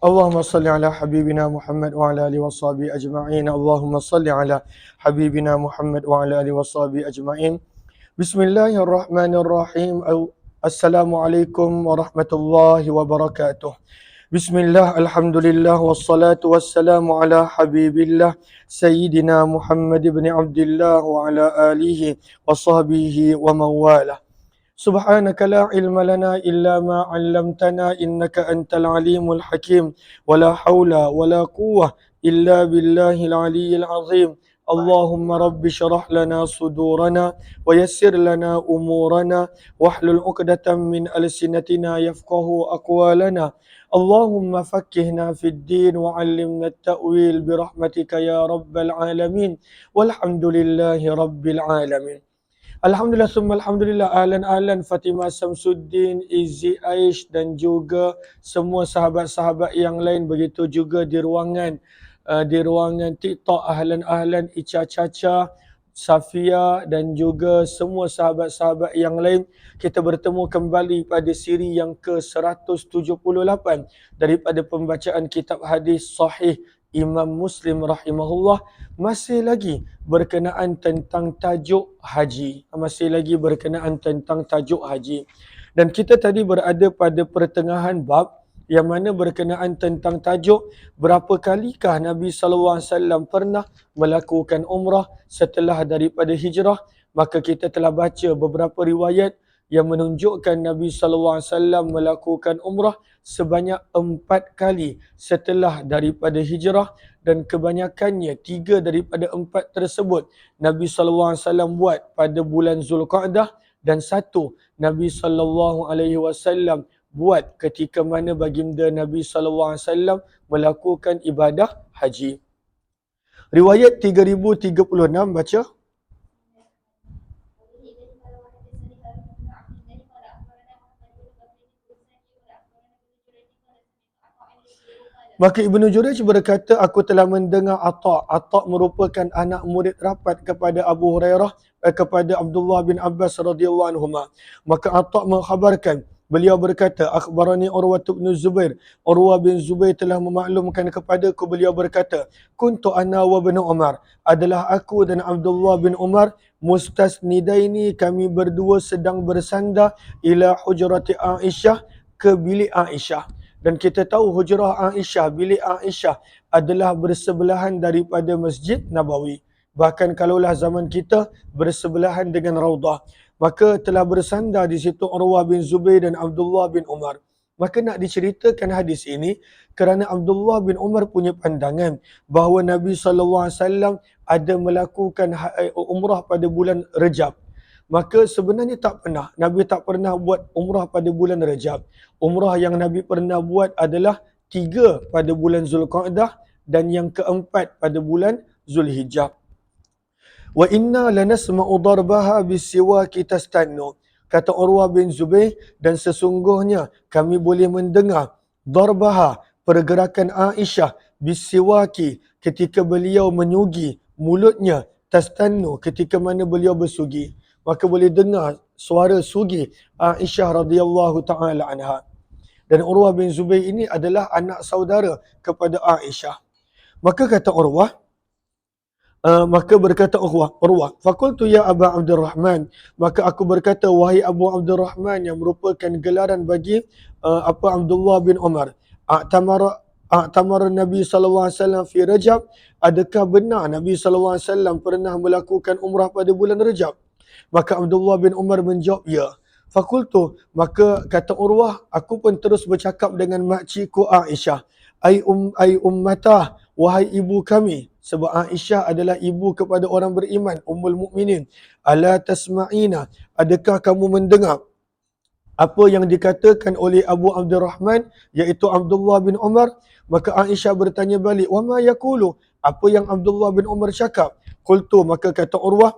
اللهم صل على حبيبنا محمد وعلى آله وصحبه أجمعين. اللهم صل على حبيبنا محمد وعلى آله وصحبه أجمعين. بسم الله الرحمن الرحيم. السلام عليكم ورحمة الله وبركاته. بسم الله، الحمد لله والصلاة والسلام على حبيب الله سيدنا محمد بن عبد الله وعلى آله وصحبه ومن والاه. سبحانك لا علم لنا إلا ما علمتنا إنك أنت العليم الحكيم، ولا حول ولا قوة إلا بالله العلي العظيم. اللهم رب اشرح لنا صدورنا ويسر لنا أمورنا واحلل عقدة من ألسنتنا يفقه أقوالنا. اللهم فقهنا في الدين وعلمنا التأويل برحمتك يا رب العالمين، والحمد لله رب العالمين. Alhamdulillah, summa alhamdulillah, ahlan Fatimah Samsuddin, Izzy Aish dan juga semua sahabat-sahabat yang lain, begitu juga di ruangan TikTok, ahlan Ica Caca, Safia dan juga semua sahabat-sahabat yang lain. Kita bertemu kembali pada siri yang ke-178 daripada pembacaan kitab hadis sahih Imam Muslim rahimahullah, masih lagi berkenaan tentang tajuk haji. Dan kita tadi berada pada pertengahan bab yang mana berkenaan tentang tajuk berapa kalikah Nabi SAW pernah melakukan umrah setelah daripada hijrah. Maka kita telah baca beberapa riwayat yang menunjukkan Nabi SAW melakukan umrah sebanyak 4 kali setelah daripada hijrah, dan kebanyakannya 3 daripada 4 tersebut Nabi SAW buat pada bulan Zulqa'dah, dan 1 Nabi SAW buat ketika mana baginda Nabi SAW melakukan ibadah haji. Riwayat 3036 baca. Maka Ibnu Jurayj berkata, aku telah mendengar Atha. Atha merupakan anak murid rapat kepada Abu Hurairah, kepada Abdullah bin Abbas radhiyallahu anhuma. Maka Atha mengkhabarkan, beliau berkata, akhbarani Urwah bin Zubair. Urwah bin Zubair telah memaklumkan kepadaku, beliau berkata, kuntu ana wa bin Umar, adalah aku dan Abdullah bin Umar, mustasnidaini, kami berdua sedang bersandar, ila hujrati Aisyah, ke bilik Aisyah. Dan kita tahu hujrah Aisyah, bilik Aisyah adalah bersebelahan daripada Masjid Nabawi. Bahkan kalaulah zaman kita bersebelahan dengan Raudah. Maka telah bersandar di situ Urwah bin Zubair dan Abdullah bin Umar. Maka nak diceritakan hadis ini kerana Abdullah bin Umar punya pandangan bahawa Nabi SAW ada melakukan umrah pada bulan Rejab. Maka sebenarnya Nabi tak pernah buat umrah pada bulan Rejab. Umrah yang Nabi pernah buat adalah 3 pada bulan Zulqa'dah dan yang keempat pada bulan Zulhijjah. Wa inna lanasma'u darbaha bisiwaki tastannu. Kata Urwah bin Zubair, dan sesungguhnya kami boleh mendengar darbaha, pergerakan Aisyah, bisiwaki, ketika beliau menyugi mulutnya, tastannu, ketika mana beliau bersugi. Maka boleh dengar suara sugi Aisyah radhiyallahu taala anha. Dan Urwah bin Zubair ini adalah anak saudara kepada Aisyah. Maka kata Urwah, maka berkata Urwah, faqultu ya Aba Abdurrahman, maka aku berkata, wahai Abu Abdurrahman, yang merupakan gelaran bagi Abdullah bin Umar, a'tamara Nabi SAW fi Rajab, adakah benar Nabi SAW pernah melakukan umrah pada bulan Rajab? Maka Abdullah bin Umar menjawab, ya. Fakultu, maka kata Urwah, aku pun terus bercakap dengan makcikku Aisyah, ai ummatah, wahai ibu kami, sebab Aisyah adalah ibu kepada orang beriman, ummul mukminin, ala tasma'ina, adakah kamu mendengar apa yang dikatakan oleh Abu Abdurrahman, iaitu Abdullah bin Umar? Maka Aisyah bertanya balik, wa ma yaqulu, apa yang Abdullah bin Umar cakap? Qultu, maka kata Urwah,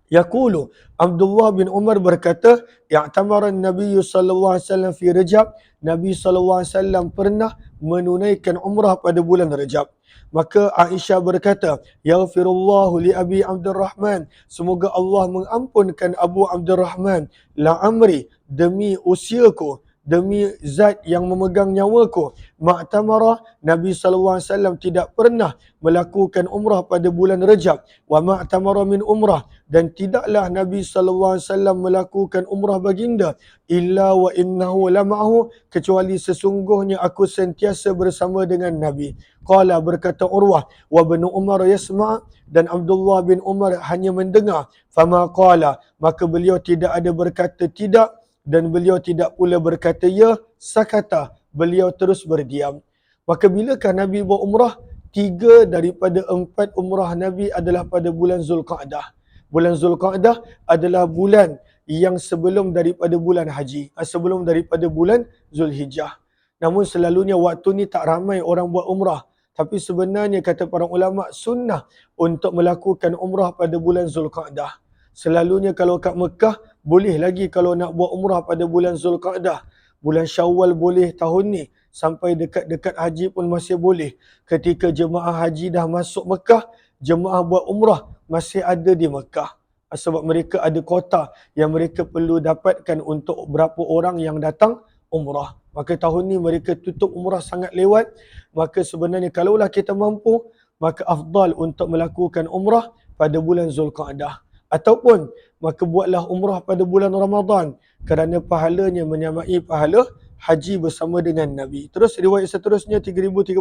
yaqulu, Abdullah bin Umar berkata, i'tamara Nabi sallallahu alaihi wasallam fi Rajab, Nabi sallallahu alaihi wasallam pernah menunaikan umrah pada bulan Rajab. Maka Aisyah berkata, yaghfirullahu li Abi Abdurrahman, semoga Allah mengampunkan Abu Abdurrahman, la amri, demi usiaku, demi zat yang memegang nyawaku, ma'tamara, Nabi SAW tidak pernah melakukan umrah pada bulan Rajab, wa ma'tamara min umrah, dan tidaklah Nabi SAW melakukan umrah baginda, illa wa innahu lama'ahu, kecuali sesungguhnya aku sentiasa bersama dengan Nabi. Qala, berkata Urwah, wa ibnu Umar yasma', dan Abdullah bin Umar hanya mendengar, fama qala, maka beliau tidak ada berkata tidak, dan beliau tidak pula berkata ya, sakata, beliau terus berdiam. Maka bilakah Nabi buat umrah? 3 daripada 4 umrah Nabi adalah pada bulan Zulqa'dah. Bulan Zulqa'dah adalah bulan yang sebelum daripada bulan haji, sebelum daripada bulan Zulhijjah. Namun selalunya waktu ni tak ramai orang buat umrah. Tapi sebenarnya kata para ulama, sunnah untuk melakukan umrah pada bulan Zulqa'dah. Selalunya kalau kat Mekah, boleh lagi kalau nak buat umrah pada bulan Zulqa'dah. Bulan Syawal boleh tahun ni. Sampai dekat-dekat haji pun masih boleh. Ketika jemaah haji dah masuk Mekah, jemaah buat umrah masih ada di Mekah. Sebab mereka ada kota yang mereka perlu dapatkan untuk berapa orang yang datang umrah. Maka tahun ni mereka tutup umrah sangat lewat. Maka sebenarnya kalaulah kita mampu, maka afdal untuk melakukan umrah pada bulan Zulqa'dah. Ataupun maka buatlah umrah pada bulan Ramadan, kerana pahalanya menyamai pahala haji bersama dengan Nabi. Terus riwayat seterusnya 3037.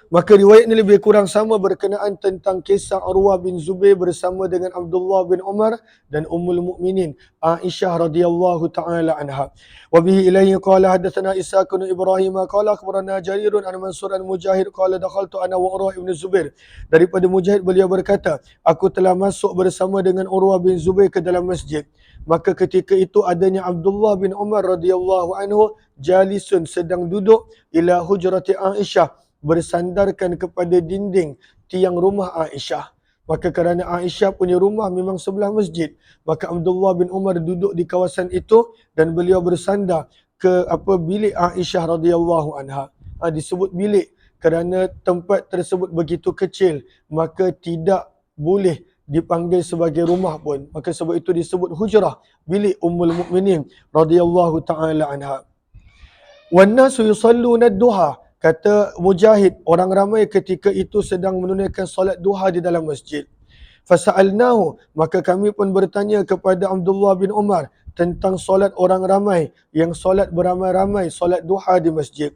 Maka riwayat ini lebih kurang sama berkenaan tentang kisah Urwah bin Zubair bersama dengan Abdullah bin Umar dan Ummul Mukminin Aisyah radhiyallahu taala anha. Wa bihi ilaihi qala hadatsana Ishaq bin Ibrahim qala akhbarana Jarirun an Mansur an Mujahid qala dakhaltu ana wa Urwah bin Zubair. Daripada Mujahid beliau berkata, aku telah masuk bersama dengan Urwah bin Zubair ke dalam masjid. Maka ketika itu adanya Abdullah bin Umar radhiyallahu anhu jalisun, sedang duduk, ila hujrati Aisyah, bersandarkan kepada dinding tiang rumah Aisyah. Maka kerana Aisyah punya rumah memang sebelah masjid, maka Abdullah bin Umar duduk di kawasan itu dan beliau bersandar ke bilik Aisyah radhiyallahu anha. Disebut bilik kerana tempat tersebut begitu kecil, maka tidak boleh dipanggil sebagai rumah pun. Maka sebab itu disebut hujrah, bilik Ummul Mukminin radhiyallahu taala anha. Wan nasu yusalluna ad-duha, kata Mujahid, orang ramai ketika itu sedang menunaikan solat duha di dalam masjid. Fasa'alnahu, maka kami pun bertanya kepada Abdullah bin Umar tentang solat orang ramai yang solat beramai-ramai, solat duha di masjid.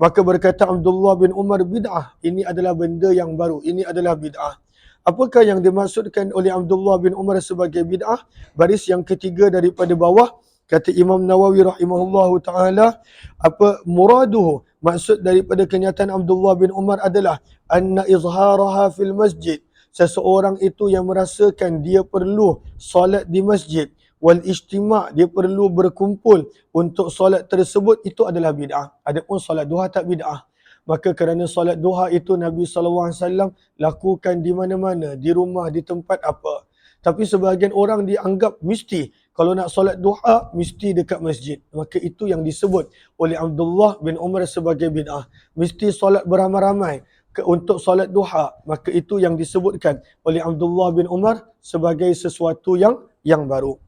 Maka berkata Abdullah bin Umar, bid'ah, ini adalah benda yang baru, ini adalah bid'ah. Apakah yang dimaksudkan oleh Abdullah bin Umar sebagai bid'ah? Baris yang ketiga daripada bawah, kata Imam Nawawi rahimahullahu ta'ala, muraduhu, maksud daripada kenyataan Abdullah bin Umar adalah anna izharaha fil masjid, seseorang itu yang merasakan dia perlu solat di masjid, wal ijtima', dia perlu berkumpul untuk solat tersebut, itu adalah bid'ah. Adapun solat duha tak bid'ah. Maka kerana solat duha itu Nabi SAW lakukan di mana-mana, di rumah, di tempat apa. Tapi sebahagian orang dianggap mesti kalau nak solat duha mesti dekat masjid. Maka itu yang disebut oleh Abdullah bin Umar sebagai bid'ah. Mesti solat beramai-ramai untuk solat duha. Maka itu yang disebutkan oleh Abdullah bin Umar sebagai sesuatu yang baru.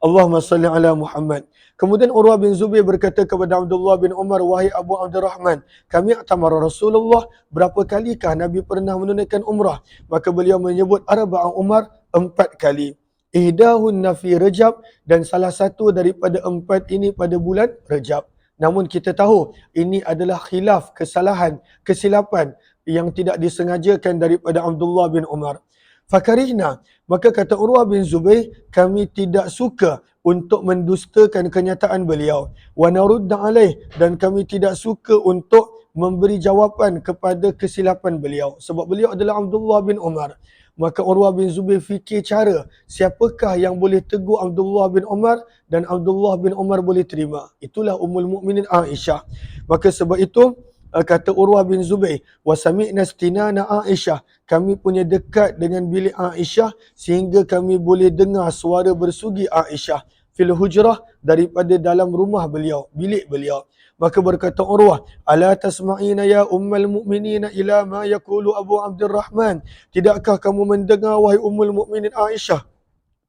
Allahumma salli ala Muhammad. Kemudian Urwah bin Zubair berkata kepada Abdullah bin Umar, wahai Abu Abdurrahman, kami atamara Rasulullah, berapa kalikah Nabi pernah menunaikan umrah? Maka beliau menyebut arba'a umar, 4 kali. Ihdahunna fi Rajab, dan salah satu daripada 4 ini pada bulan Rajab. Namun kita tahu ini adalah khilaf, kesalahan, kesilapan yang tidak disengajakan daripada Abdullah bin Umar. Fakarihna, maka kata Urwah bin Zubair, kami tidak suka untuk mendustakan kenyataan beliau. Wa narudda alaih, dan kami tidak suka untuk memberi jawapan kepada kesilapan beliau. Sebab beliau adalah Abdullah bin Umar. Maka Urwah bin Zubair fikir cara, siapakah yang boleh tegur Abdullah bin Umar dan Abdullah bin Umar boleh terima. Itulah Ummul Mukminin Aisyah. Maka sebab itu, kata Urwah bin Zubair, wa sami'na istinana Aisyah, kami punya dekat dengan bilik Aisyah sehingga kami boleh dengar suara bersugi Aisyah. fil hujrah, daripada dalam rumah beliau, bilik beliau. Maka berkata Urwah, ala tasma'ina ya ummul mu'minina ila ma yaqulu Abu Abdurrahman, tidakkah kamu mendengar wahai ummul mukminin Aisyah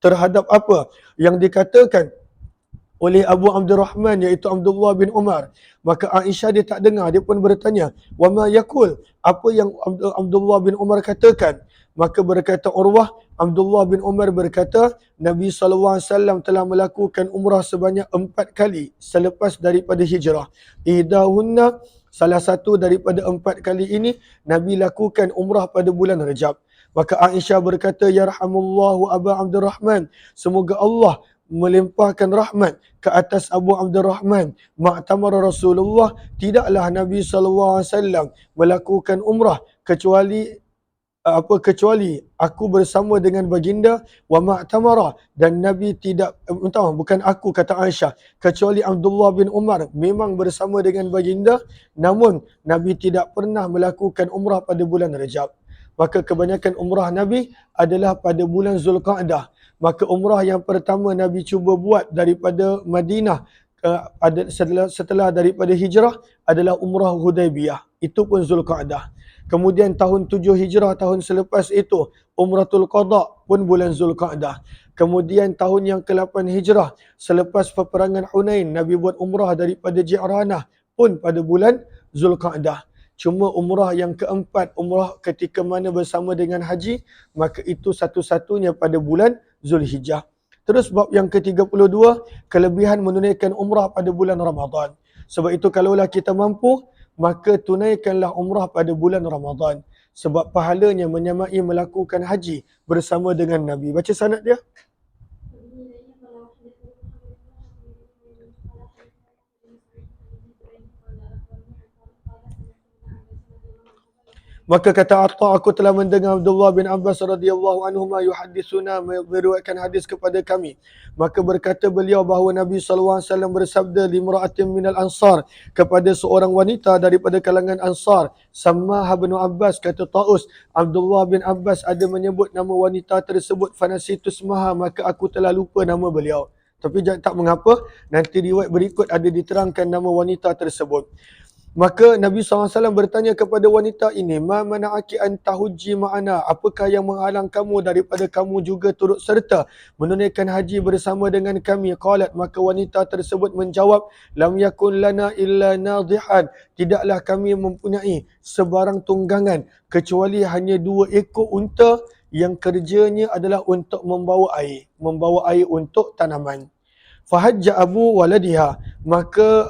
terhadap apa yang dikatakan oleh Abu Abdurrahman, iaitu Abdullah bin Umar. Maka Aisyah dia tak dengar, dia pun bertanya, wa ma yakul, apa yang Abdullah bin Umar katakan? Maka berkata Urwah, Abdullah bin Umar berkata, Nabi SAW telah melakukan umrah sebanyak 4 kali selepas daripada hijrah. Idahunna, salah satu daripada 4 kali ini Nabi lakukan umrah pada bulan Rajab. Maka Aisyah berkata, yarhamullahu Aba Abdurrahman, semoga Allah melimpahkan rahmat ke atas Abu Abdurrahman. Ma'tamara Rasulullah, tidaklah Nabi SAW melakukan umrah kecuali kecuali aku bersama dengan baginda, wa ma'tamara, dan Nabi tidak bukan aku, kata Aisyah, kecuali Abdullah bin Umar memang bersama dengan baginda, namun Nabi tidak pernah melakukan umrah pada bulan Rajab. Maka kebanyakan umrah Nabi adalah pada bulan Zulqa'dah. Maka umrah yang pertama Nabi cuba buat daripada Madinah setelah daripada hijrah adalah umrah Hudaibiyah. Itu pun Zulqa'dah. Kemudian tahun 7 hijrah, tahun selepas itu Umratul Qadha pun bulan Zulqa'dah. Kemudian tahun yang ke-8 hijrah, selepas peperangan Hunain, Nabi buat umrah daripada Ji'ranah pun pada bulan Zulqa'dah. Cuma umrah yang keempat, umrah ketika mana bersama dengan haji, maka itu satu-satunya pada bulan Zulhijjah. Terus bab yang ke-32, kelebihan menunaikan umrah pada bulan Ramadan. Sebab itu kalaulah kita mampu, maka tunaikanlah umrah pada bulan Ramadan. Sebab pahalanya menyamai melakukan haji bersama dengan Nabi. Baca sanad dia. Maka kata Atta, aku telah mendengar Abdullah bin Abbas radhiyallahu anhuma yuhaddithuna, meriwayatkan hadis kepada kami. Maka berkata beliau bahawa Nabi SAW bersabda, limra'atin minal ansar, kepada seorang wanita daripada kalangan ansar, Sammaha bin Abbas, kata Taus, Abdullah bin Abbas ada menyebut nama wanita tersebut, fanasitu ismaha, maka aku telah lupa nama beliau. Tapi tak mengapa, nanti riwayat berikut ada diterangkan nama wanita tersebut. Maka Nabi SAW bertanya kepada wanita ini, ma mana'aki an tahujji ma'ana, apakah yang menghalang kamu daripada kamu juga turut serta menunaikan haji bersama dengan kami? Qalat, maka wanita tersebut menjawab, lam yakun lana illa nadihan, tidaklah kami mempunyai sebarang tunggangan kecuali hanya 2 ekor unta yang kerjanya adalah untuk membawa air untuk tanaman. Fahajja abu waladiha, maka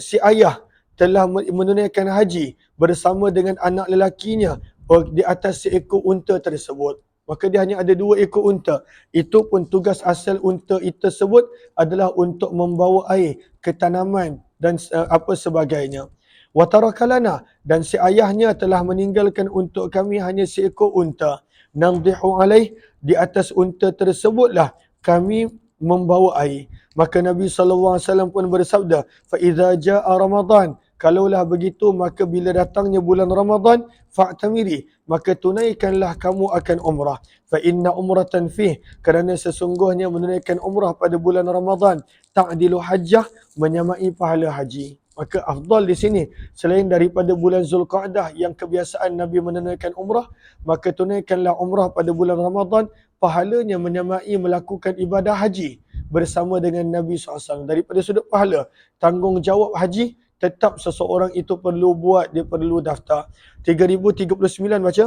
si ayah telah menunaikan haji bersama dengan anak lelakinya di atas seekor unta tersebut. Maka dia hanya ada 2 ekor unta. Itu pun tugas asal unta itu tersebut adalah untuk membawa air ke tanaman dan apa sebagainya. Watarakalana, dan si ayahnya telah meninggalkan untuk kami hanya seekor unta. Nandihu alaih, di atas unta tersebutlah kami membawa air. Maka Nabi SAW pun bersabda, fa idza jaa Ramadan, kalaulah begitu maka bila datangnya bulan Ramadan, fa'tamiri, maka tunaikanlah kamu akan umrah. Fa inna umratan fih, kerana sesungguhnya menunaikan umrah pada bulan Ramadan, ta'dilu hajjah, menyamai pahala haji. Maka afdal di sini, selain daripada bulan Zulqa'dah yang kebiasaan Nabi menunaikan umrah, maka tunaikanlah umrah pada bulan Ramadan, pahalanya menyamai melakukan ibadah haji bersama dengan Nabi SAW. Daripada sudut pahala, tanggungjawab haji tetap seseorang itu perlu buat, dia perlu daftar. 3039 baca.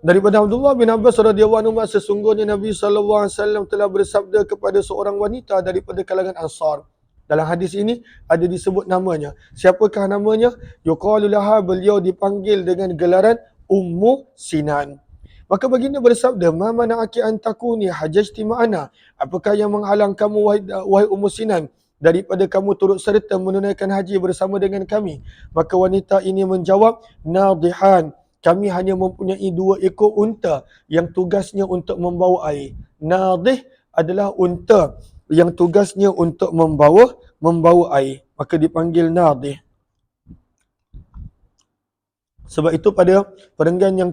Daripada Abdullah bin Abbas radhiyallahu anhu, sesungguhnya Nabi SAW telah bersabda kepada seorang wanita daripada kalangan Ansar. Dalam hadis ini ada disebut namanya. Siapakah namanya? Yuqalu laha, beliau dipanggil dengan gelaran Ummu Sinan. Maka baginda bersabda, ma mana'aki an takuni hajjati ma'ana, apakah yang menghalang kamu wahai Ummu Sinan daripada kamu turut serta menunaikan haji bersama dengan kami? Maka wanita ini menjawab, nadihan, kami hanya mempunyai 2 ekor unta yang tugasnya untuk membawa air. Nadih adalah unta yang tugasnya untuk membawa air, maka dipanggil nadih. Sebab itu pada perenggan yang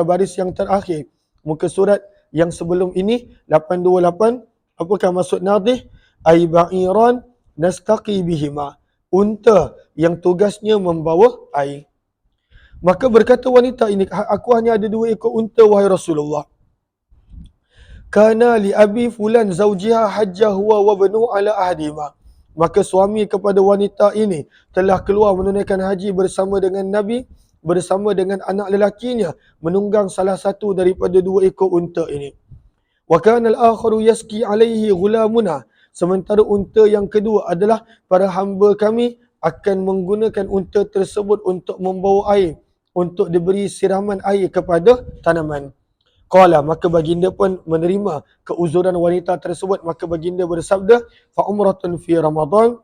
baris yang terakhir muka surat yang sebelum ini 828, apakah maksud nadih? Ai ba'iran nastaqi bihima, unta yang tugasnya membawa air. Maka berkata wanita ini, aku hanya ada 2 ekor unta wahai Rasulullah. Kana li abi fulan zawjiha hajja huwa wa banu ala ahdima. Maka suami kepada wanita ini telah keluar menunaikan haji bersama dengan Nabi, bersama dengan anak lelakinya, menunggang salah satu daripada 2 ekor unta ini. Wa kana al-akharu yaski alaihi ghulamuna. Sementara unta yang kedua adalah para hamba kami akan menggunakan unta tersebut untuk membawa air, untuk diberi siraman air kepada tanaman. Qala, maka baginda pun menerima keuzuran wanita tersebut. Maka baginda bersabda, fa umratun fi Ramadan,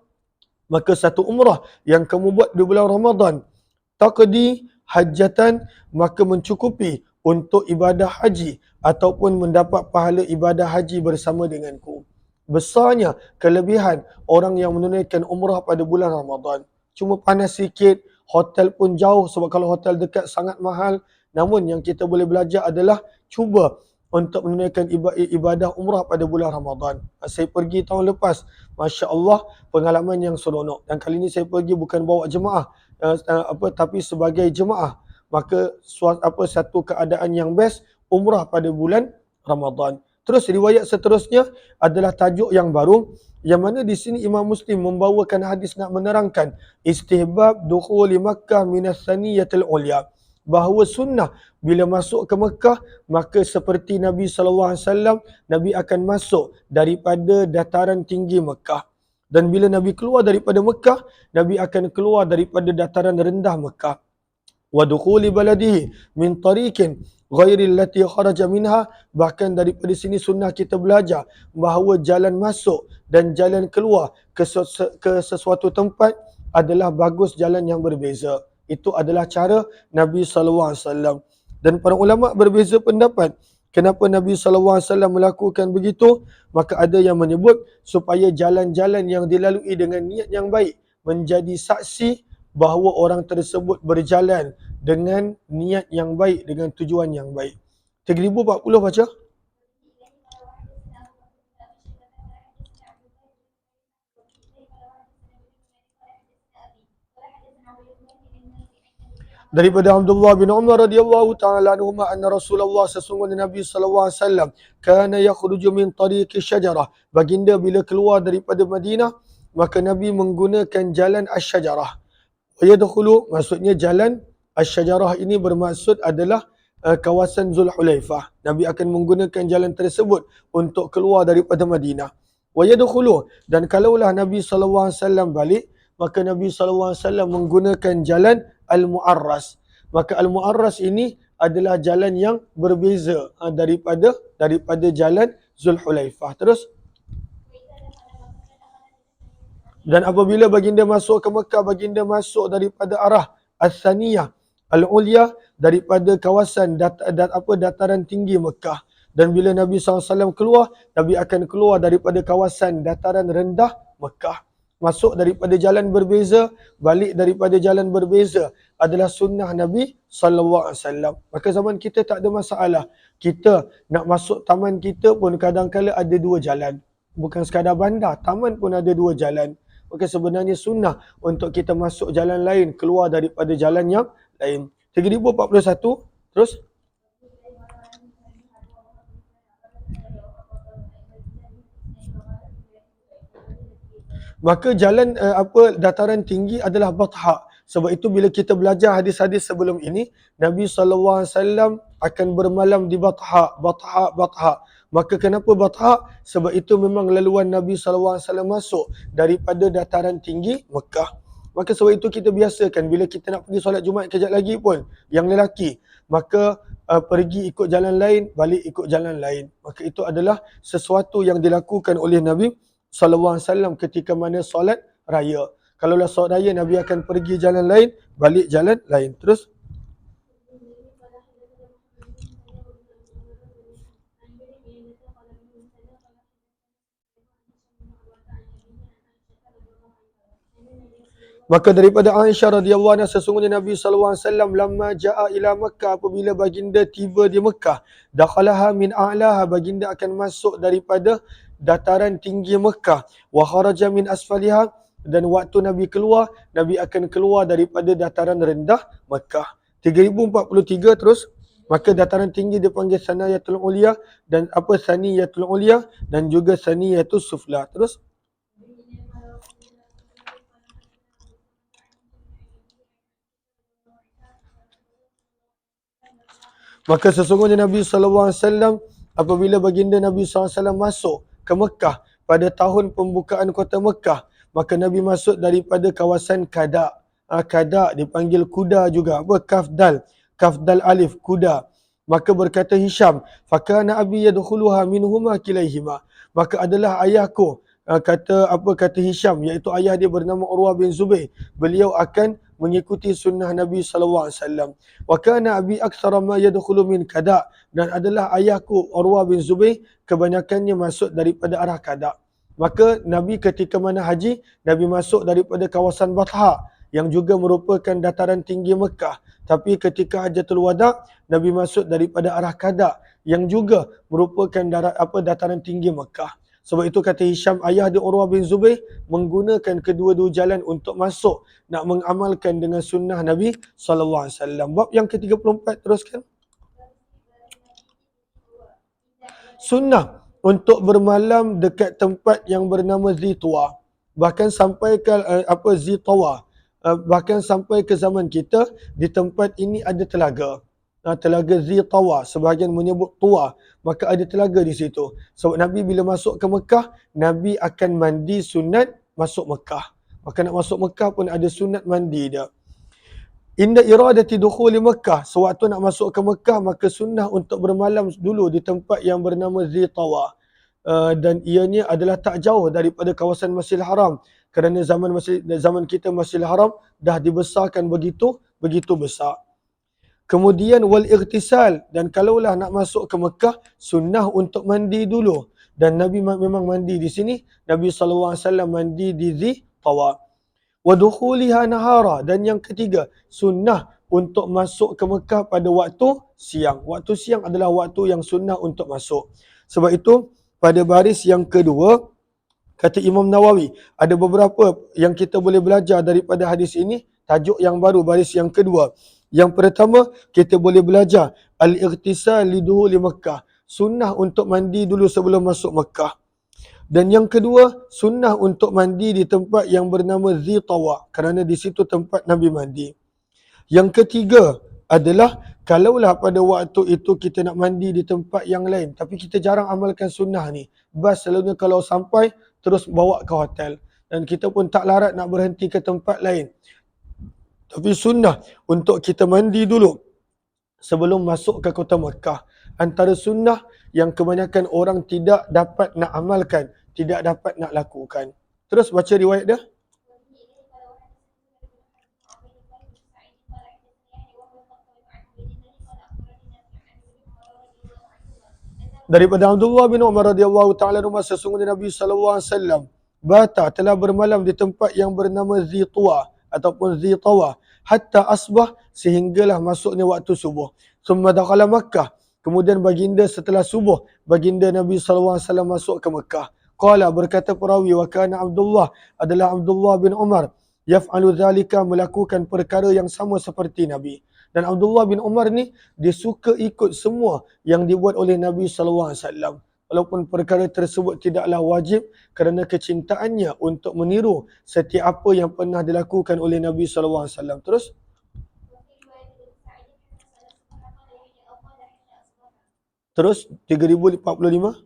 maka satu umrah yang kamu buat di bulan Ramadan, taqdi hajjatan, maka mencukupi untuk ibadah haji ataupun mendapat pahala ibadah haji bersama denganku. Besarnya kelebihan orang yang menunaikan umrah pada bulan Ramadan. Cuma panas sikit, hotel pun jauh, sebab kalau hotel dekat sangat mahal. Namun yang kita boleh belajar adalah cuba untuk menunaikan ibadah umrah pada bulan Ramadan. Saya pergi tahun lepas, Masya Allah, pengalaman yang seronok. Dan kali ini saya pergi bukan bawa jemaah, tapi sebagai jemaah. Maka satu keadaan yang best, umrah pada bulan Ramadan. Terus riwayat seterusnya adalah tajuk yang baru, yang mana di sini Imam Muslim membawakan hadis nak menerangkan istihbab dukhuli Makkah minas saniyatil ulya, bahawa sunnah bila masuk ke Mekah, maka seperti Nabi SAW, Nabi akan masuk daripada dataran tinggi Mekah. Dan bila Nabi keluar daripada Mekah, Nabi akan keluar daripada dataran rendah Mekah. Wa dukhuli baladihi min tariqin ghairi allati kharaja minha, bahkan daripada sini sunnah kita belajar bahawa jalan masuk dan jalan keluar ke sesuatu tempat adalah bagus jalan yang berbeza. Itu adalah cara Nabi SAW. Dan para ulama berbeza pendapat kenapa Nabi SAW melakukan begitu. Maka ada yang menyebut supaya jalan-jalan yang dilalui dengan niat yang baik menjadi saksi bahawa orang tersebut berjalan dengan niat yang baik, dengan tujuan yang baik. 3040 baca. Daripada Abdullah bin Umar radhiyallahu taala anhuma anna Rasulullah, sesungguhnya Nabi sallallahu alaihi wasallam, kana yakhruju min tariqi syajarah, baginda bila keluar daripada Madinah, maka Nabi menggunakan jalan asy-syajarah. Yadkhulu, maksudnya jalan asy-syajarah ini bermaksud adalah kawasan Zulhulaifah. Nabi akan menggunakan jalan tersebut untuk keluar daripada Madinah. Wa yadkhulu, dan kalaulah Nabi sallallahu alaihi wasallam balik, maka Nabi sallallahu alaihi wasallam menggunakan jalan Al-Mu'arras. Maka Al-Mu'arras ini adalah jalan yang berbeza daripada jalan Zulhulaifah. Terus, dan apabila baginda masuk ke Mekah, baginda masuk daripada arah As-Saniyah Al-Ulya, daripada kawasan dataran tinggi Mekah. Dan bila Nabi SAW keluar, Nabi akan keluar daripada kawasan dataran rendah Mekah. Masuk daripada jalan berbeza, balik daripada jalan berbeza adalah sunnah Nabi SAW. Maka zaman kita tak ada masalah. Kita nak masuk taman kita pun kadang-kala ada 2 jalan. Bukan sekadar bandar, taman pun ada 2 jalan. Maka sebenarnya sunnah untuk kita masuk jalan lain, keluar daripada jalan yang lain. 3041, terus. Maka jalan dataran tinggi adalah Batha. Sebab itu bila kita belajar hadis-hadis sebelum ini, Nabi SAW akan bermalam di Batha. Maka kenapa Batha? Sebab itu memang laluan Nabi SAW masuk daripada dataran tinggi Mekah. Maka sebab itu kita biasakan bila kita nak pergi solat Jumaat kejap lagi pun, yang lelaki, maka pergi ikut jalan lain, balik ikut jalan lain. Maka itu adalah sesuatu yang dilakukan oleh Nabi SAW ketika mana solat raya. Kalaulah solat raya, Nabi akan pergi jalan lain, balik jalan lain. Terus, Maka daripada Aisyah radhiyallahu anha, sesungguhnya Nabi sallallahu alaihi wasallam lamma jaa ila Makkah, apabila baginda tiba di Mekah, dakhalaha min a'laha, baginda akan masuk daripada dataran tinggi Mekah, wa kharaja min asfaliha, dan waktu Nabi keluar, Nabi akan keluar daripada dataran rendah Mekah. 3043 terus. Maka dataran tinggi dipanggil Sanayatul Ulia, dan Saniyatul Ulia, dan juga Saniyatul Sufla. Terus. Maka sesungguhnya Nabi SAW, apabila baginda Nabi SAW masuk ke Mekah pada tahun pembukaan kota Mekah, maka Nabi masuk daripada kawasan Kada. Kada dipanggil kuda juga. Kafdal. Kafdal alif, kuda. Maka berkata Hisham, fakana abi yadkhuluha minhuma kilaihima. Maka adalah ayahku, kata Hisham, iaitu ayah dia bernama Urwah bin Zubair. Beliau akan mengikuti sunnah Nabi SAW. Wa kana abi aktsara ma yadkhulu min Kada, dan adalah ayahku Urwah bin Zubair kebanyakannya masuk daripada arah Kada. Maka Nabi ketika mana haji, Nabi masuk daripada kawasan Batha yang juga merupakan dataran tinggi Mekah. Tapi ketika Hajatul Wada, Nabi masuk daripada arah Kada yang juga merupakan dataran tinggi Mekah. Sebab itu kata Hisham, ayah dia Urwah bin Zubair menggunakan kedua-dua jalan untuk masuk, nak mengamalkan dengan sunnah Nabi SAW. Bab yang ke-34 teruskan. Sunnah untuk bermalam dekat tempat yang bernama Zitwa. Bahkan sampai ke Zitawa. Bahkan sampai ke zaman kita, di tempat ini ada telaga. Telaga Zitawa, sebahagian menyebut Tua, maka ada telaga di situ. Sebab Nabi bila masuk ke Mekah, Nabi akan mandi sunat masuk Mekah. Maka nak masuk Mekah pun ada sunat mandi dia. Inda iradati dukhuli Mekah, sewaktu nak masuk ke Mekah, maka sunnah untuk bermalam dulu di tempat yang bernama Zitawa. Dan ianya adalah tak jauh daripada kawasan Masjidil Haram, kerana zaman kita Masjidil Haram dah dibesarkan begitu besar. Kemudian wal ightisal, dan kalaulah nak masuk ke Mekah, sunnah untuk mandi dulu. Dan Nabi memang mandi di sini. Nabi SAW mandi di Zitawa. Wa dukhuliha nahara, dan yang ketiga, sunnah untuk masuk ke Mekah pada waktu siang. Waktu siang adalah waktu yang sunnah untuk masuk. Sebab itu pada baris yang kedua, kata Imam Nawawi, ada beberapa yang kita boleh belajar daripada hadis ini. Tajuk yang baru, baris yang kedua. Yang pertama, kita boleh belajar al-ightisal liduhuli Mekah, sunnah untuk mandi dulu sebelum masuk Mekah. Dan yang kedua, sunnah untuk mandi di tempat yang bernama Zitawa, kerana di situ tempat Nabi mandi. Yang ketiga adalah, kalaulah pada waktu itu kita nak mandi di tempat yang lain, tapi kita jarang amalkan sunnah ni. Bas selalunya kalau sampai, terus bawa ke hotel. Dan kita pun tak larat nak berhenti ke tempat lain. Tapi sunnah untuk kita mandi dulu sebelum masuk ke kota Mekah. Antara sunnah yang kebanyakan orang tidak dapat nak amalkan, tidak dapat nak lakukan. Terus baca riwayat dia. Daripada Abdullah bin Umar radhiyallahu ta'ala anhu, sesungguhnya Nabi SAW bata, telah bermalam di tempat yang bernama Zitwa ataupun Zitawa, hatta asbah, sehinggalah masuknya waktu subuh. Summa dakhala Makkah, kemudian baginda setelah subuh, baginda Nabi SAW masuk ke Mekah. Qala, berkata perawi, wa kana Abdullah, adalah Abdullah bin Umar, yaf'alu dhalika, melakukan perkara yang sama seperti Nabi. Dan Abdullah bin Umar ni, dia suka ikut semua yang dibuat oleh Nabi SAW. Walaupun perkara tersebut tidaklah wajib, kerana kecintaannya untuk meniru setiap apa yang pernah dilakukan oleh Nabi SAW. Terus. Terus 3045.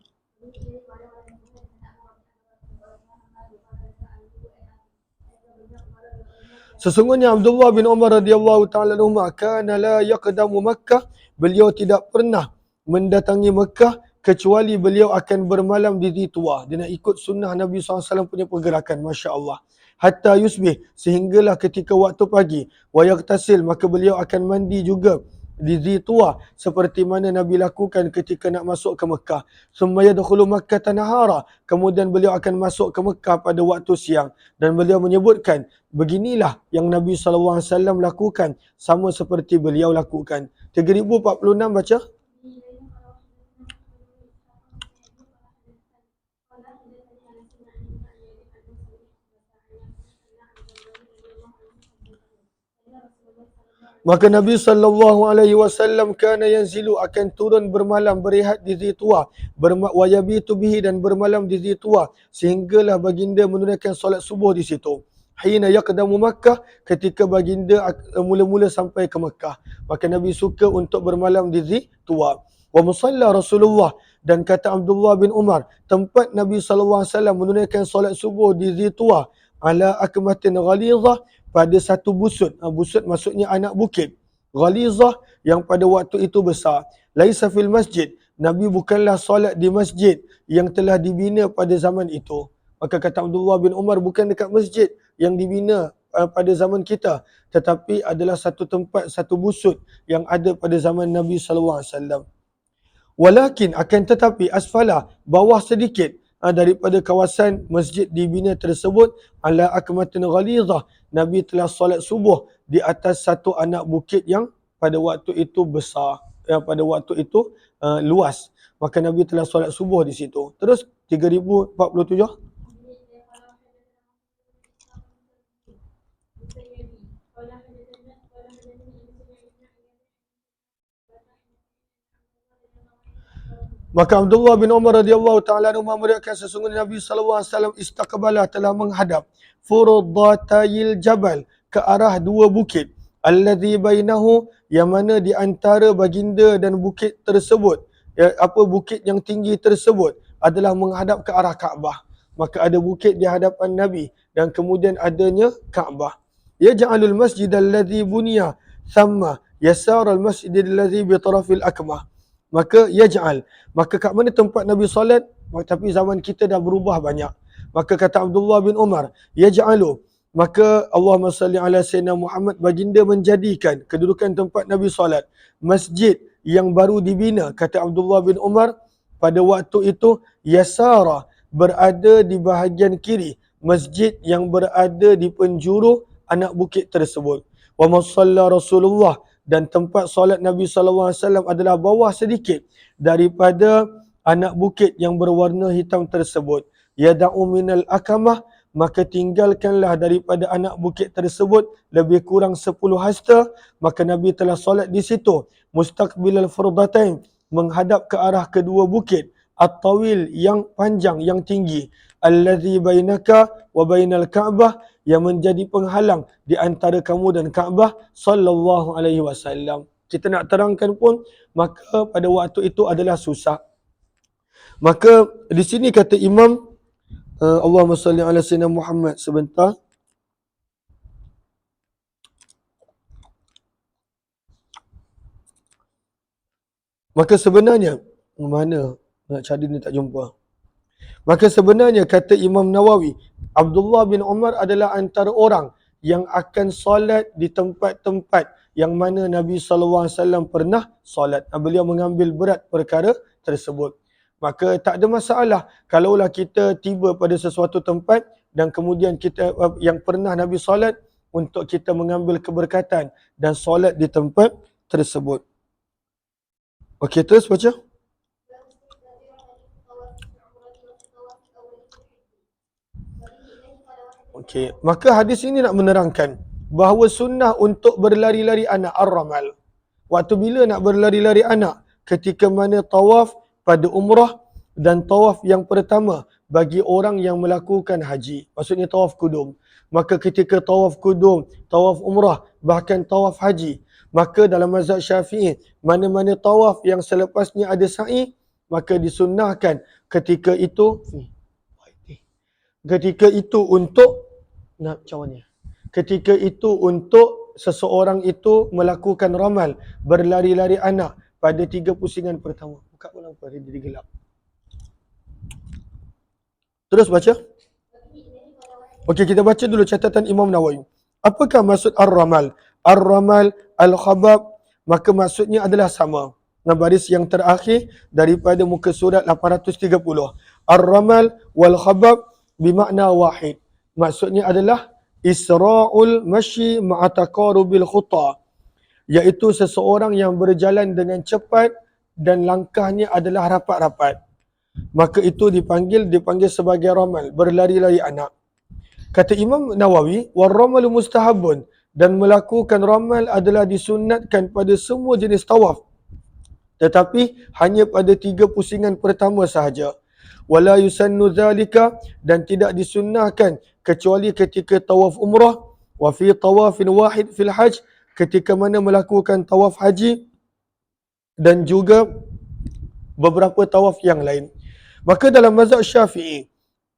Sesungguhnya Abdullah bin Umar radhiyallahu ta'ala anhu kana la yaqdamu Makkah, beliau tidak pernah mendatangi Mekah kecuali beliau akan bermalam di Zitwa. Dia nak ikut sunnah Nabi SAW punya pergerakan, Masya Allah. Hatta yusbih, sehinggalah ketika waktu pagi. Wa yaghtasil, maka beliau akan mandi juga. di Zituwa seperti mana Nabi lakukan ketika nak masuk ke Mekah. Summa yadkhulu Makkah nahara, kemudian beliau akan masuk ke Mekah pada waktu siang, dan beliau menyebutkan beginilah yang Nabi SAW lakukan sama seperti beliau lakukan. 3046 baca. Maka Nabi SAW kana yanzilu, akan turun bermalam berehat di Zituwa, wa yabitu bihi, dan bermalam di Zituwa, sehinggalah baginda menunaikan solat subuh di situ. Hina yaqdamu Makkah, ketika baginda mula-mula sampai ke Makkah, maka Nabi suka untuk bermalam di Zituwa. Wa musalla Rasulullah, dan kata Abdullah bin Umar, tempat Nabi SAW menunaikan solat subuh di Zituwa ala akmatin ghalizah, pada satu busut. Busut maksudnya anak bukit. Ghalizah, yang pada waktu itu besar. Laisa fil masjid, Nabi bukanlah solat di masjid yang telah dibina pada zaman itu. Maka kata Abdullah bin Umar, bukan dekat masjid yang dibina pada zaman kita, tetapi adalah satu tempat, satu busut yang ada pada zaman Nabi SAW. Walakin, akan tetapi, asfala, bawah sedikit daripada kawasan masjid dibina tersebut, ala akmatin ghalizah, Nabi telah solat subuh di atas satu anak bukit yang pada waktu itu besar, yang pada waktu itu luas. Maka Nabi telah solat subuh di situ. Terus 3047. Maka Abdullah bin Umar radhiyallahu taala anhu meriwayatkan sesungguhnya Nabi SAW istaqbala, telah menghadap furdatayil jabal, ke arah dua bukit, alladhi bainahu, yang mana di antara baginda dan bukit tersebut, bukit yang tinggi tersebut adalah menghadap ke arah Kaabah. Maka ada bukit di hadapan Nabi dan kemudian adanya Kaabah. Yaj'alul masjid alladhi buniya thamma yasar al masjid alladhi bi tarafil akmah. Maka yaj'al, maka kat mana tempat Nabi solat, tapi zaman kita dah berubah banyak. Maka kata Abdullah bin Umar, yaj'alu, maka Allahumma salli ala sayyidina Muhammad, baginda menjadikan kedudukan tempat Nabi solat masjid yang baru dibina. Kata Abdullah bin Umar, pada waktu itu yasara, berada di bahagian kiri masjid yang berada di penjuru anak bukit tersebut. Wa masalla Rasulullah, dan tempat solat Nabi SAW adalah bawah sedikit daripada anak bukit yang berwarna hitam tersebut. Yada'u minal akamah, maka tinggalkanlah daripada anak bukit tersebut lebih kurang 10 hasta. Maka Nabi telah solat di situ mustaqbilal fardatain, menghadap ke arah kedua bukit, at-tawil, yang panjang, yang tinggi, allazi bainaka wa bainal Ka'bah, yang menjadi penghalang di antara kamu dan Kaabah sallallahu alaihi wasallam. Kita nak terangkan pun, maka pada waktu itu adalah susah. Maka di sini kata Imam, Allahumma salli ala sayyidina Muhammad, sebentar. Maka sebenarnya, mana nak cari ni tak jumpa. Maka sebenarnya kata Imam Nawawi, Abdullah bin Umar adalah antara orang yang akan solat di tempat-tempat yang mana Nabi SAW pernah solat. Beliau mengambil berat perkara tersebut. Maka tak ada masalah kalaulah kita tiba pada sesuatu tempat dan kemudian kita yang pernah Nabi solat, untuk kita mengambil keberkatan dan solat di tempat tersebut. Okey, terus baca. Okey, maka hadis ini nak menerangkan bahawa sunnah untuk berlari-lari anak ar-ramal. Waktu bila nak berlari-lari anak? Ketika mana tawaf pada umrah dan tawaf yang pertama bagi orang yang melakukan haji. Maksudnya tawaf kudum. Maka ketika tawaf kudum, tawaf umrah, bahkan tawaf haji, maka dalam mazhab Syafi'i, mana-mana tawaf yang selepasnya ada sa'i, maka disunnahkan ketika itu untuk nak cawannya. Ketika itu untuk seseorang itu melakukan ramal, berlari-lari anak pada 3 pusingan pertama. Buka pun apa, dia gelap. Terus baca. Okey, kita baca dulu catatan Imam Nawawi. Apakah maksud ar-ramal? Ar-ramal al-khabab maka maksudnya adalah sama dengan baris yang terakhir daripada muka surat 830. Ar-ramal wal khabab bimakna wahid. Maksudnya adalah isra'ul masyi ma'a taqarubil khuta, iaitu seseorang yang berjalan dengan cepat dan langkahnya adalah rapat-rapat. Maka itu dipanggil sebagai ramal, berlari-lari anak. Kata Imam Nawawi, war-ramalu mustahabun, dan melakukan ramal adalah disunatkan pada semua jenis tawaf, tetapi hanya pada 3 pusingan pertama sahaja. Wala yusannu zalika, dan tidak disunnahkan kecuali ketika tawaf umrah, wa fi tawafin wahid fil hajj, ketika mana melakukan tawaf haji dan juga beberapa tawaf yang lain. Maka dalam mazhab Syafi'i,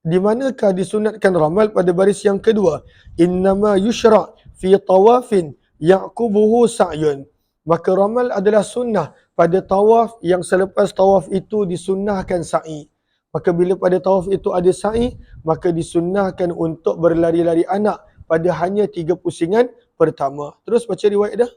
di manakah disunatkan ramal pada baris yang kedua? Innama yushra' fi tawafin ya'qubuhu sa'yun. Maka ramal adalah sunnah pada tawaf yang selepas tawaf itu disunnahkan sa'i. Maka bila pada tawaf itu ada sa'i, maka disunnahkan untuk berlari-lari anak pada hanya 3 pusingan pertama. Terus baca riwayat dah.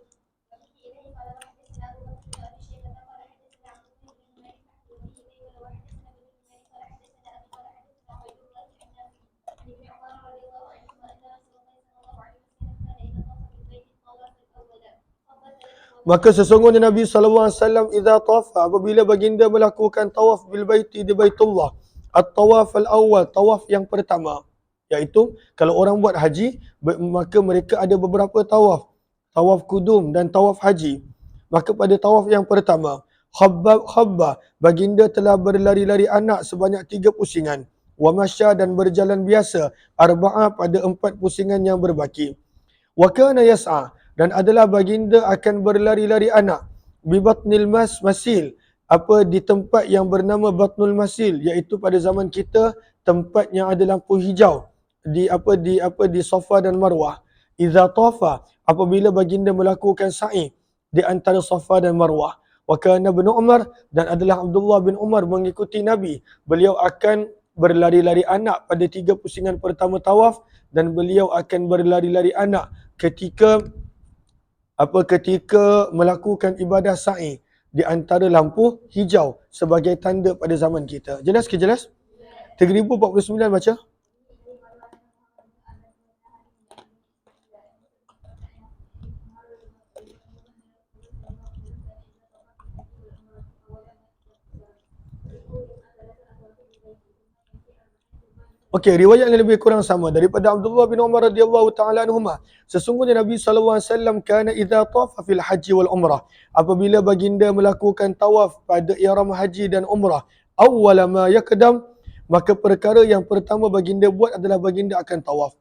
Maka sesungguhnya Nabi SAW idza tafa, apabila baginda melakukan tawaf bil baiti di Baitullah, at-tawaf al-awwal, tawaf yang pertama, iaitu kalau orang buat haji, maka mereka ada beberapa tawaf, tawaf kudum dan tawaf haji. Maka pada tawaf yang pertama, khabba, baginda telah berlari-lari anak sebanyak 3 pusingan, wa masya, dan berjalan biasa, arba'a, pada 4 pusingan yang berbaki. Wa kana yas'a, dan adalah baginda akan berlari-lari anak, bi batnil masil, di tempat yang bernama batnul masil, iaitu pada zaman kita tempat yang ada lampu hijau di Safa dan Marwah. Idza tafa, apabila baginda melakukan sa'i di antara Safa dan Marwah. Wa kana ibn Umar, dan adalah Abdullah bin Umar mengikuti Nabi, beliau akan berlari-lari anak pada 3 pusingan pertama tawaf, dan beliau akan berlari-lari anak ketika melakukan ibadah sa'i di antara lampu hijau sebagai tanda pada zaman kita. Jelas ke jelas? 3049 baca. Okey, riwayat yang lebih kurang sama daripada Abdullah bin Umar radhiyallahu taala anhuma. Sesungguhnya Nabi SAW kana idza tafa fil haji wal umrah, apabila baginda melakukan tawaf pada ihram haji dan umrah, awwala ma yakdam, maka perkara yang pertama baginda buat adalah baginda akan tawaf.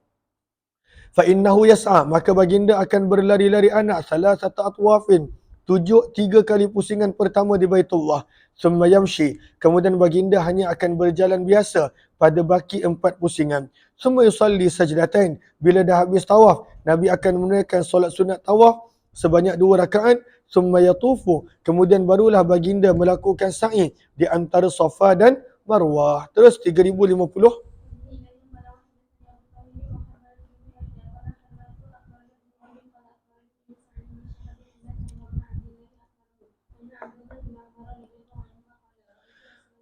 Fa innahu yas'a, maka baginda akan berlari-lari anak salasata atwafin, 3 kali pusingan pertama di Baitullah. Summa yamshi, kemudian baginda hanya akan berjalan biasa pada baki 4 pusingan. Summa yusalli sajdatain, bila dah habis tawaf, Nabi akan menunaikan solat sunat tawaf sebanyak 2 rakaat. Summa yatufu, kemudian barulah baginda melakukan sa'i di antara Safa dan Marwah. Terus 3050.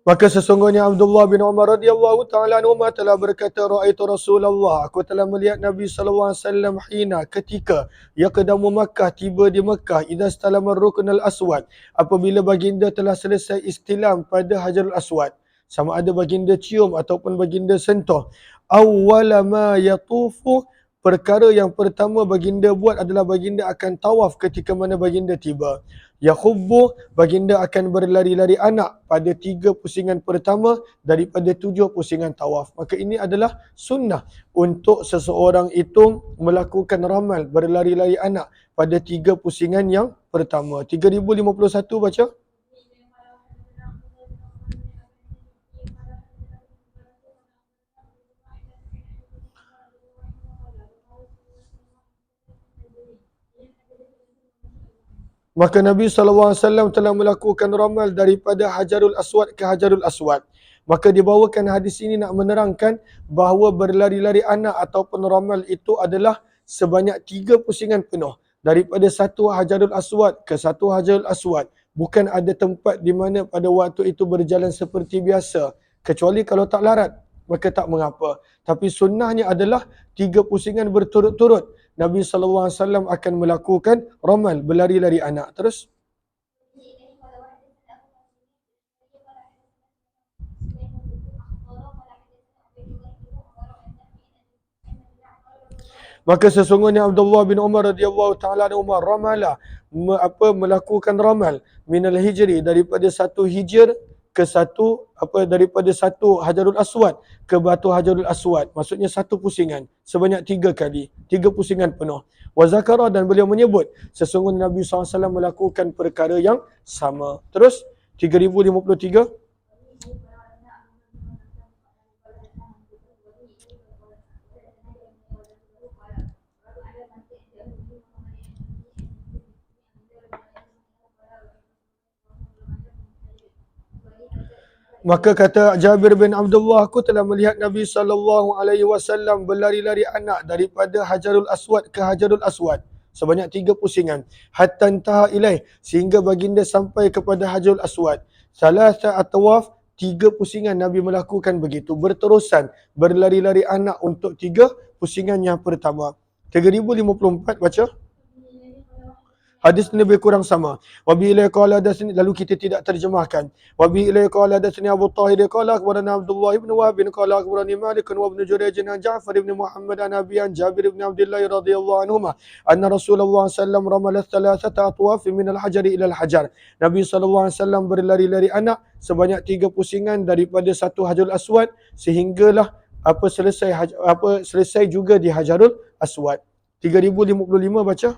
Maka sesungguhnya Abdullah bin Umar radhiyallahu taala anhuma telah berkata, raaitu Rasulullah, aku telah melihat Nabi sallallahu alaihi wasallam hina, ketika yaqdamu Makkah, tiba di Makkah, idza istalama ruknul aswad, apabila baginda telah selesai istilam pada Hajarul Aswad, sama ada baginda cium ataupun baginda sentuh. Awwala ma yatufu, perkara yang pertama baginda buat adalah baginda akan tawaf ketika mana baginda tiba. Yakhubbu, baginda akan berlari-lari anak pada 3 pusingan pertama daripada 7 pusingan tawaf. Maka ini adalah sunnah untuk seseorang itu melakukan ramal berlari-lari anak pada 3 pusingan yang pertama. 3051 baca. Maka Nabi SAW telah melakukan ramal daripada Hajarul Aswad ke Hajarul Aswad. Maka dibawakan hadis ini nak menerangkan bahawa berlari-lari anak ataupun ramal itu adalah sebanyak 3 pusingan penuh. daripada satu Hajarul Aswad ke satu Hajarul Aswad, bukan ada tempat di mana pada waktu itu berjalan seperti biasa, kecuali kalau tak larat, maka tak mengapa. Tapi sunnahnya adalah 3 pusingan berturut-turut. Nabi SAW akan melakukan ramal, berlari-lari anak. Terus? Maka sesungguhnya Abdullah bin Umar radhiyallahu taala anhu ramala melakukan ramal minal hijri, daripada satu hijr ke satu daripada satu Hajarul Aswad ke batu Hajarul Aswad, maksudnya satu pusingan sebanyak 3 kali, 3 pusingan penuh. Wa zakara, dan beliau menyebut sesungguhnya Nabi SAW melakukan perkara yang sama. Terus 3053. Maka kata Jabir bin Abdullah, aku telah melihat Nabi SAW berlari-lari anak daripada Hajarul Aswad ke Hajarul Aswad sebanyak 3 pusingan. Hatta intaha ilaih, sehingga baginda sampai kepada Hajarul Aswad. Salasa atwaf, 3 pusingan Nabi melakukan begitu, berterusan berlari-lari anak untuk 3 pusingan yang pertama. 3054 baca. Hadis ni lebih kurang sama. Wa bi ilai qala hadatsani, lalu kita tidak terjemahkan. Wa bi ilai qala hadatsani Abu Tahir qala akhbarana Abdullah ibn Wahb qala akhbarani Malik wa ibn Jurayj an Ja'far ibn Muhammad an Abi an Jabir ibn Abdullah radhiyallahu anhuma anna Rasulullah sallallahu ramala thalathata atwaf min al-hajar ila al-hajar. Nabi sallallahu alaihi wasallam berlari-lari anak sebanyak 3 pusingan daripada satu Hajarul Aswad sehinggalah selesai juga di Hajarul Aswad. 3055 baca.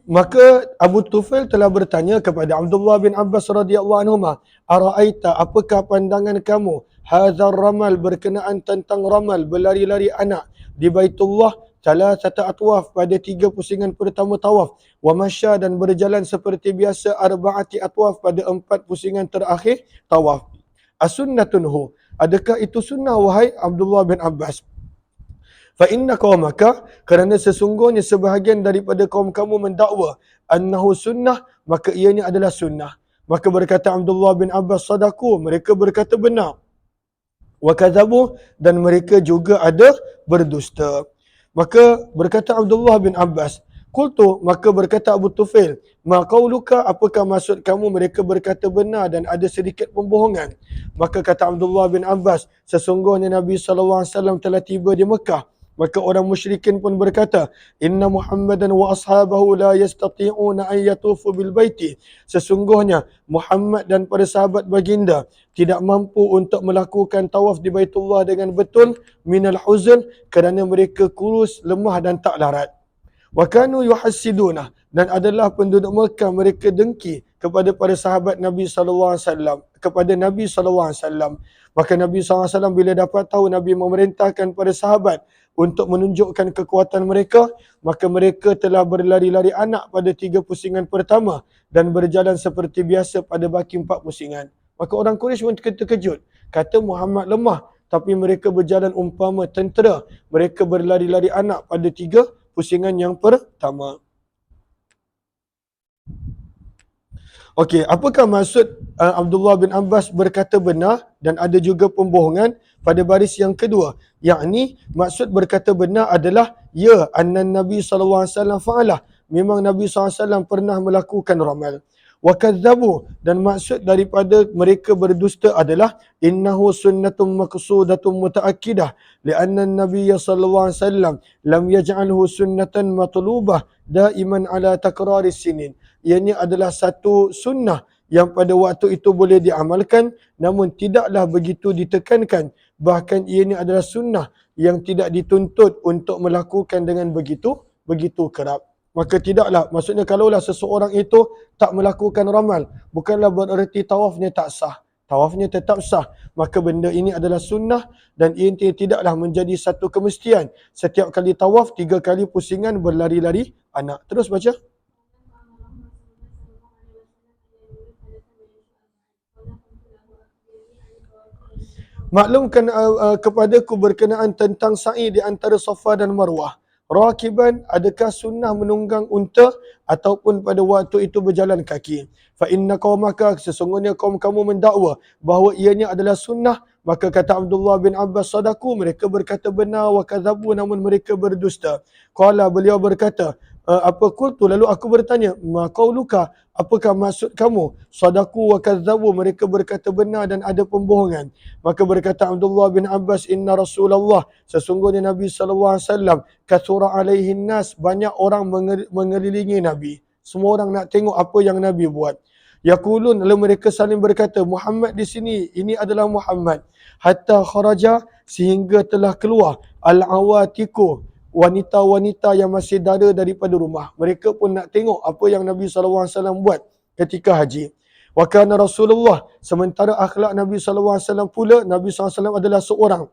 Maka Abu Tufail telah bertanya kepada Abdullah bin Abbas radhiyallahu anhuma, "Ara'aita, apakah pandangan kamu hadzal ramal, berkenaan tentang ramal berlari-lari anak di Baitullah, salasata atwaf, pada 3 pusingan pertama tawaf, wa masya, dan berjalan seperti biasa, arba'ati atwaf, pada 4 pusingan terakhir tawaf. As-sunnatunhu, adakah itu sunnah wahai Abdullah bin Abbas? Fa inna qaumaka, kerana sesungguhnya sebahagian daripada kaum kamu mendakwa annahu sunnah, maka ianya adalah sunnah." Maka berkata Abdullah bin Abbas, "Sadaku, mereka berkata benar. Wa kadzabu, dan mereka juga ada berdusta." Maka berkata Abdullah bin Abbas, "Qultu," maka berkata Abu Tufail, "Ma qauluka, apakah maksud kamu mereka berkata benar dan ada sedikit pembohongan?" Maka kata Abdullah bin Abbas, "Sesungguhnya Nabi SAW telah tiba di Mekah. Maka orang musyrikin pun berkata, Inna Muhammadan wa ashabahu la yastati'una an yatufu bil baiti. Sesungguhnya Muhammad dan para sahabat baginda tidak mampu untuk melakukan tawaf di Baitullah dengan betul, minal huzn, kerana mereka kurus, lemah dan tak larat. Wa kanu yuhassiduna, dan adalah penduduk Mekah mereka dengki kepada para sahabat Nabi SAW, kepada Nabi SAW. Maka Nabi SAW bila dapat tahu Nabi memerintahkan para sahabat untuk menunjukkan kekuatan mereka, maka mereka telah berlari-lari anak pada 3 pusingan pertama dan berjalan seperti biasa pada baki 4 pusingan. Maka orang Quraisy pun terkejut. Kata Muhammad lemah, tapi mereka berjalan umpama tentera. Mereka berlari-lari anak pada 3 pusingan yang pertama. Okey, apakah maksud Abdullah bin Abbas berkata benar dan ada juga pembohongan pada baris yang kedua? Yakni maksud berkata benar adalah ya, annan Nabi SAW fa'alah, memang Nabi SAW pernah melakukan ramal. Wa kadzabu, dan maksud daripada mereka berdusta adalah innahu sunnatun maqsudatun mutaakkidah li'anna an-nabiy sallallahu alaihi wasallam lam yaj'alhu sunnatan matlubah daiman ala takraris sinin. Ianya adalah satu sunnah yang pada waktu itu boleh diamalkan namun tidaklah begitu ditekankan, bahkan ianya adalah sunnah yang tidak dituntut untuk melakukan dengan begitu kerap. Maka tidaklah, maksudnya kalaulah seseorang itu tak melakukan ramal, bukanlah bererti tawafnya tak sah. Tawafnya tetap sah. Maka benda ini adalah sunnah dan ia tidaklah menjadi satu kemestian. Setiap kali tawaf 3 kali pusingan berlari-lari anak. Terus baca. Maklumkan kepadaku berkenaan tentang sa'i di antara Safa dan Marwah. Rakiban, adakah sunnah menunggang unta ataupun pada waktu itu berjalan kaki? Fa inna qaumaka, sesungguhnya kaum kamu mendakwa bahawa ianya adalah sunnah. Maka kata Abdullah bin Abbas, sadaku, mereka berkata benar, wa kadzabu, namun mereka berdusta. Qala, beliau berkata, apa qultu, lalu aku bertanya, ma qauluka, apakah maksud kamu? Sadaku wa kadzabu, mereka berkata benar dan ada pembohongan. Maka berkata Abdullah bin Abbas, inna Rasulullah, sesungguhnya Nabi SAW, kathura alaihi nas, banyak orang mengelilingi Nabi. Semua orang nak tengok apa yang Nabi buat. Yaqulun, lalu mereka saling berkata, Muhammad di sini, ini adalah Muhammad. Hatta kharaja, sehingga telah keluar al-awatiku, wanita-wanita yang masih dara daripada rumah. Mereka pun nak tengok apa yang Nabi SAW buat ketika haji. Wa kana Rasulullah, sementara akhlak Nabi SAW pula, Nabi SAW adalah seorang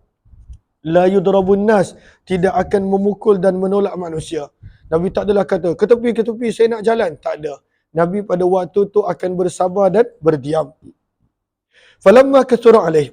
la yudrabun nas, tidak akan memukul dan menolak manusia. Nabi tak adalah kata, ke tepi, saya nak jalan. Tak ada. Nabi pada waktu tu akan bersabar dan berdiam. Falamma kathura alaih,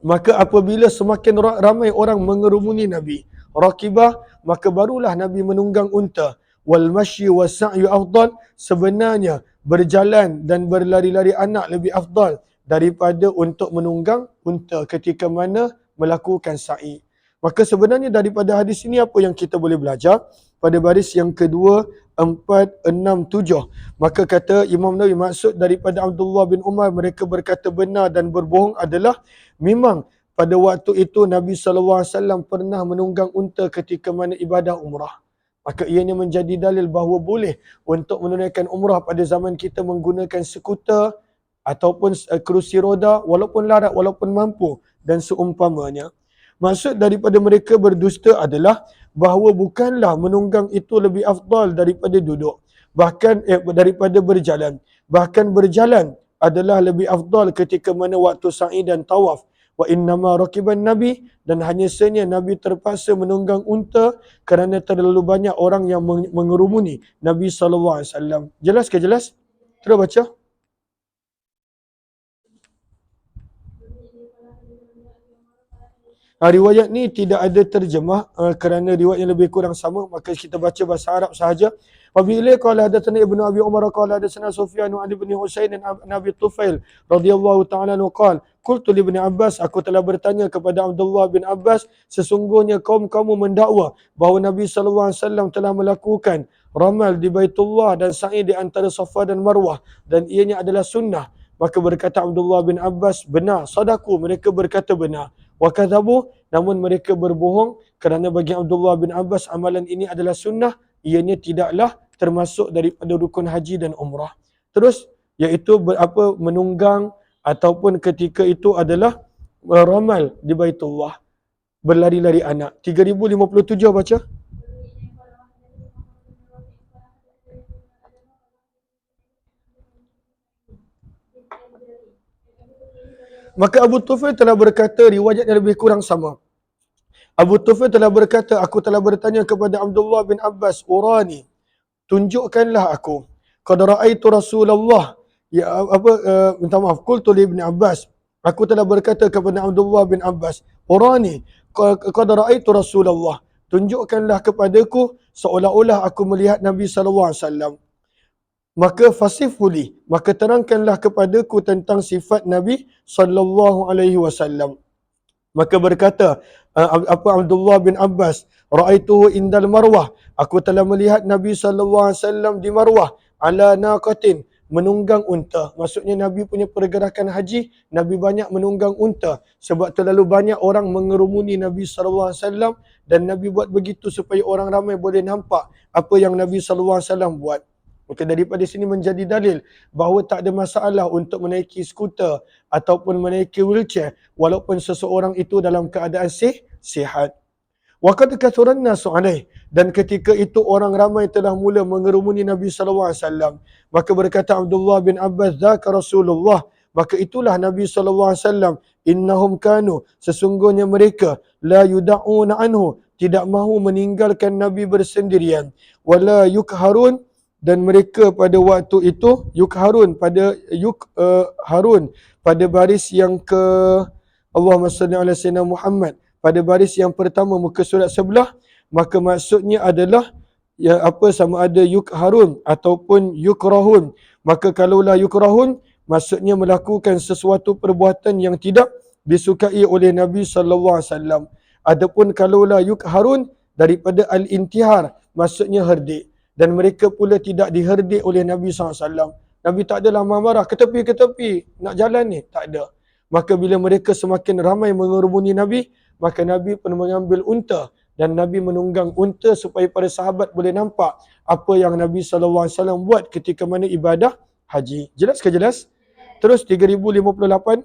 maka apabila semakin ramai orang mengerumuni Nabi, rakibah, maka barulah Nabi menunggang unta. Wal masyi was sa'yu afdal, sebenarnya berjalan dan berlari-lari anak lebih afdal daripada untuk menunggang unta ketika mana melakukan sa'i. Maka sebenarnya daripada hadis ini apa yang kita boleh belajar? Pada baris yang kedua, 4, 6, 7. Maka kata Imam Nawawi, maksud daripada Abdullah bin Umar mereka berkata benar dan berbohong adalah memang pada waktu itu Nabi SAW pernah menunggang unta ketika mana ibadah umrah. Maka ianya menjadi dalil bahawa boleh untuk menunaikan umrah pada zaman kita menggunakan skuter ataupun kerusi roda, walaupun larat, walaupun mampu dan seumpamanya. Maksud daripada mereka berdusta adalah bahawa bukanlah menunggang itu lebih afdal daripada duduk, bahkan daripada berjalan. Bahkan berjalan adalah lebih afdal ketika mana waktu sa'i dan tawaf. Wa innama rakiban Nabi, dan hanya sahaja Nabi terpaksa menunggang unta kerana terlalu banyak orang yang mengerumuni Nabi SAW. Jelas ke jelas? Terus baca. Riwayat ni tidak ada terjemah kerana riwayat yang lebih kurang sama, maka kita baca bahasa Arab sahaja. Wa bi ilai qala hadatsana Ibnu Abi Umar qala hadatsana Sufyan an Ibni Husain an Abi Tufail radhiyallahu ta'ala anhu qala qultu li Ibni Abbas, aku telah bertanya kepada Abdullah bin Abbas, sesungguhnya kaum kamu mendakwa bahawa Nabi SAW telah melakukan ramal di Baitullah dan sa'i di antara Safa dan Marwah dan ianya adalah sunnah. Maka berkata Abdullah bin Abbas, benar, sadaku, mereka berkata benar. Wa kadzabu, namun mereka berbohong, kerana bagi Abdullah bin Abbas amalan ini adalah sunnah, ianya tidaklah termasuk daripada rukun haji dan umrah. Terus iaitu menunggang ataupun ketika itu adalah ramal di Baitullah, berlari-lari anak. 3057 baca. Maka Abu Tufail telah berkata, riwayat yang lebih kurang sama. Abu Tufail telah berkata, aku telah bertanya kepada Abdullah bin Abbas, urani, tunjukkanlah aku. Qad ra'aitu Rasulullah, minta maaf, qultu li Ibn Abbas, aku telah berkata kepada Abdullah bin Abbas, urani, qad ra'aitu Rasulullah, tunjukkanlah kepadaku seolah-olah aku melihat Nabi SAW. Maka fasifuli, maka terangkanlah kepadaku tentang sifat Nabi SAW. Maka berkata Abdullah bin Abbas, ra'aituhu indal Marwah, aku telah melihat Nabi SAW di Marwah, ala naqatin, menunggang unta. Maksudnya Nabi punya pergerakan haji, Nabi banyak menunggang unta. Sebab terlalu banyak orang mengerumuni Nabi SAW dan Nabi buat begitu supaya orang ramai boleh nampak apa yang Nabi SAW buat. Maka daripada sini menjadi dalil bahawa tak ada masalah untuk menaiki skuter ataupun menaiki wheelchair walaupun seseorang itu dalam keadaan sihat. Wa qad kathuran nasu alaih, dan ketika itu orang ramai telah mula mengerumuni Nabi SAW. Maka berkata Abdullah bin Abbas, dzaka Rasulullah, maka itulah Nabi SAW. Innahum kanu, sesungguhnya mereka, la yuda'una anhu, tidak mahu meninggalkan Nabi bersendirian, wala yukharun, dan mereka pada waktu itu Harun pada baris yang ke Allahumma salli ala sayyidina Muhammad pada baris yang pertama muka surat sebelah, maka maksudnya adalah ya apa sama ada yukharun ataupun yukrahun. Maka kalaulah yukrahun maksudnya melakukan sesuatu perbuatan yang tidak disukai oleh Nabi sallallahu alaihi wasallam. Adapun kalaulah yukharun daripada al-intihar maksudnya herdik, dan mereka pula tidak diherdik oleh Nabi sallallahu alaihi wasallam. Nabi tak adalah marah ke tepi nak jalan ni, tak ada. Maka bila mereka semakin ramai mengerumuni Nabi, maka Nabi pun mengambil unta dan Nabi menunggang unta supaya para sahabat boleh nampak apa yang Nabi SAW buat ketika mana ibadah haji. Jelas ke jelas? Terus 3058.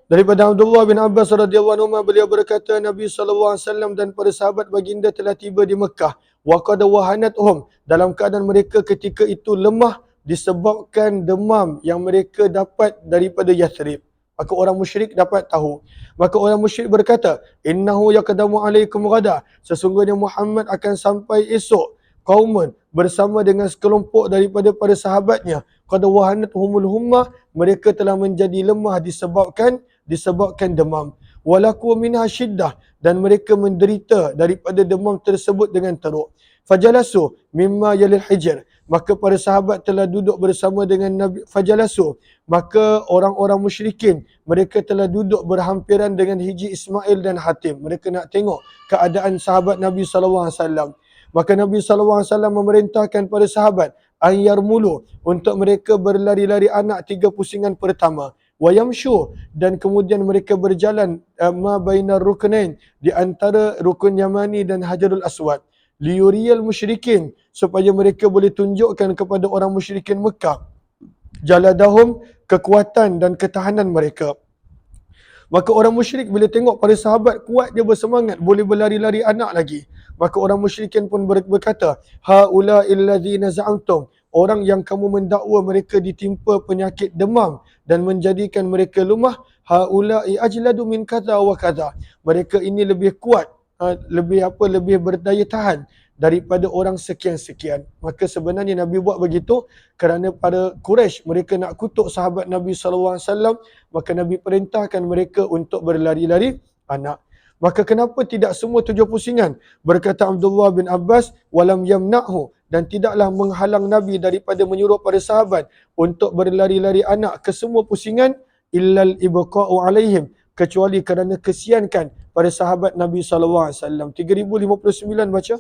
Daripada Abdullah bin Abbas radhiyallahu anhu beliau berkata Nabi SAW dan para sahabat baginda telah tiba di Mekah. Wa qad wahanatuhum, dalam keadaan mereka ketika itu lemah disebabkan demam yang mereka dapat daripada Yathrib. Maka orang musyrik dapat tahu. Maka orang musyrik berkata, innahu yaqdamu alaikum ghada, sesungguhnya Muhammad akan sampai esok qaumun bersama dengan sekelompok daripada para sahabatnya. Qad wahanatuhumul humma, mereka telah menjadi lemah disebabkan demam. Walaku minha syiddah, dan mereka menderita daripada demam tersebut dengan teruk. Fajalasu mimma yalil hijr, maka para sahabat telah duduk bersama dengan Nabi. Fajalasu, maka orang-orang musyrikin mereka telah duduk berhampiran dengan Hiji Ismail dan Hatim. Mereka nak tengok keadaan sahabat Nabi SAW. Maka Nabi SAW memerintahkan para sahabat ayar mulu untuk mereka berlari-lari anak 3 pusingan pertama. Wayamshu, dan kemudian mereka berjalan ma bainar ruknain, di antara rukun Yamani dan Hajarul Aswad. Liyuriyal musyrikin, supaya mereka boleh tunjukkan kepada orang musyrikin Mekah jaladahum, kekuatan dan ketahanan mereka. Maka orang musyrik bila tengok para sahabat kuat, dia bersemangat boleh berlari-lari anak lagi. Maka orang musyrikin pun berkata, haula illadzina za'amtum, orang yang kamu mendakwa mereka ditimpa penyakit demam dan menjadikan mereka lemah, haula'i ajladu min kadza wa kadza, mereka ini lebih kuat, lebih berdaya tahan daripada orang sekian-sekian. Maka sebenarnya Nabi buat begitu kerana para Quraisy mereka nak kutuk sahabat Nabi SAW, maka Nabi perintahkan mereka untuk berlari-lari anak. Maka kenapa tidak semua 7 pusingan? Berkata Abdullah bin Abbas, walam yamna'hu, dan tidaklah menghalang Nabi daripada menyuruh para sahabat untuk berlari-lari anak ke semua pusingan, illal ibqa'u alaihim, kecuali kerana kesiankan pada sahabat Nabi SAW. 3059 baca.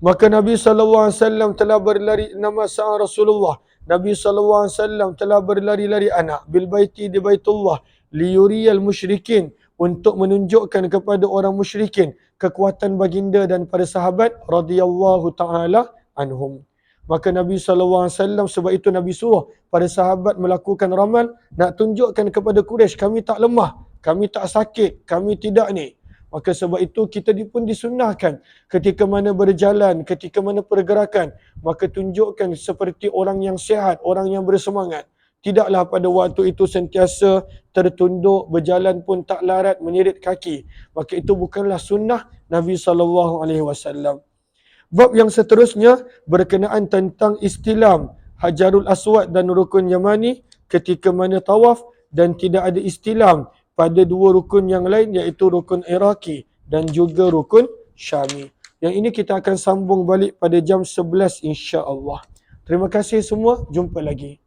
Maka Nabi SAW telah berlari, nama sa'a Rasulullah, Nabi SAW telah berlari-lari anak bil baiti, di Baitullah, liyuriyal musyrikin, untuk menunjukkan kepada orang musyrikin kekuatan baginda dan para sahabat radhiyallahu ta'ala anhum. Maka Nabi SAW, sebab itu Nabi suruh para sahabat melakukan ramal, nak tunjukkan kepada Quraisy, kami tak lemah, kami tak sakit, kami tidak ni. Maka sebab itu kita pun disunnahkan ketika mana berjalan, ketika mana pergerakan, maka tunjukkan seperti orang yang sihat, orang yang bersemangat. Tidaklah pada waktu itu sentiasa tertunduk, berjalan pun tak larat, menyirit kaki. Maka itu bukanlah sunnah Nabi SAW. Bab yang seterusnya berkenaan tentang istilam Hajarul Aswad dan Rukun Yamani ketika mana tawaf, dan tidak ada istilam pada 2 rukun yang lain, iaitu Rukun Iraqi dan juga Rukun Syami. Yang ini kita akan sambung balik pada jam 11 insya-Allah. Terima kasih semua, jumpa lagi.